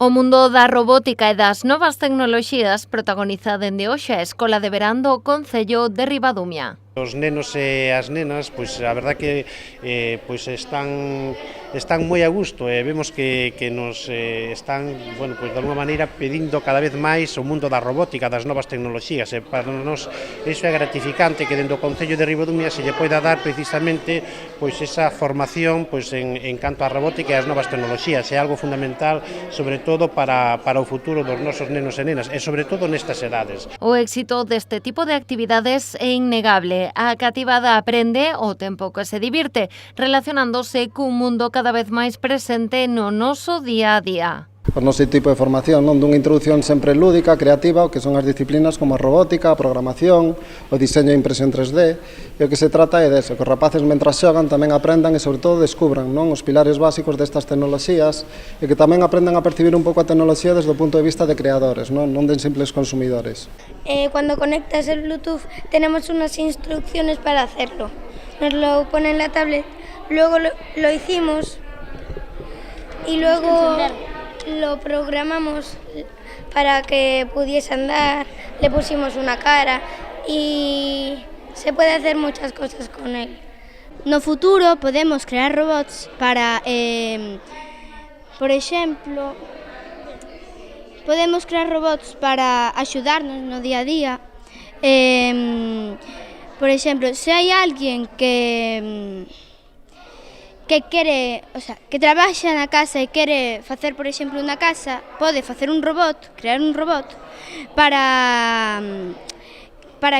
O mundo da robótica e das novas tecnoloxías protagoniza dende hoxe a Escola de Verán do Concello de Ribadumia. Os nenos e as nenas, pois a verdad que pois están moi a gusto e vemos que nos están, bueno, pois de alguma maneira pedindo cada vez máis o mundo da robótica, das novas tecnoloxías, e para nós iso é gratificante que dentro do Concello de Ribadumia se lle poida dar precisamente pois esa formación pois en canto á robótica e as novas tecnoloxías, é algo fundamental sobre todo para o futuro dos nosos nenos e nenas e sobre todo nestas edades. O éxito deste tipo de actividades é innegable. A cativada aprende o tempo que se divirte, relacionándose cun mundo cada vez máis presente no noso día a día. O noso tipo de formación, non dunha introdución sempre lúdica, creativa, que son as disciplinas como a robótica, a programación, o diseño e impresión 3D, e o que se trata é deso, que os rapaces mentras xogan tamén aprendan e sobre todo descubran os pilares básicos destas tecnoloxías e que tamén aprendan a percibir un pouco a tecnoloxía desde o punto de vista de creadores, non de simples consumidores. Cuando conectas el Bluetooth tenemos unas instrucciones para hacerlo. Nos lo pone en la tablet, luego lo hicimos y luego lo programamos para que pudiese andar, le pusimos una cara y se puede hacer muchas cosas con él. No futuro podemos crear robots para, por exemplo, podemos crear robots para axudarnos no día a día. Por exemplo, se hai alguén que quere, que trabaxa na casa e quere facer, por exemplo, unha casa, pode facer un robot, crear un robot para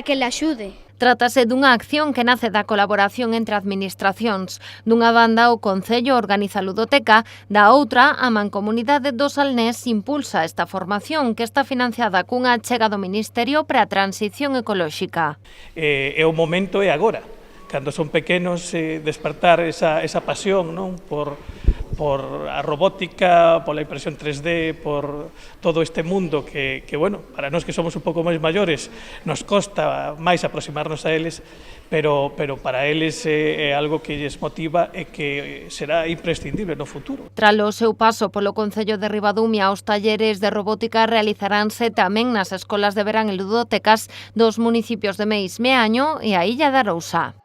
que le axude. Trátase dunha acción que nace da colaboración entre administracións. Dunha banda, o Concello organiza a ludoteca, da outra, a Mancomunidade do Salnés impulsa esta formación que está financiada cunha achega do Ministerio para a Transición Ecolóxica. O momento é agora, cando son pequenos, despertar esa pasión, non? Por a robótica, pola impresión 3D, por todo este mundo que, bueno, para nós que somos un pouco máis maiores, nos costa máis aproximarnos a eles, pero para eles é algo que lles motiva e que será imprescindible no futuro. Tras o seu paso polo Concello de Ribadumia, os talleres de robótica realizaránse tamén nas escolas de verán e ludotecas dos municipios de Meis, Meaño e a Illa de Arousa.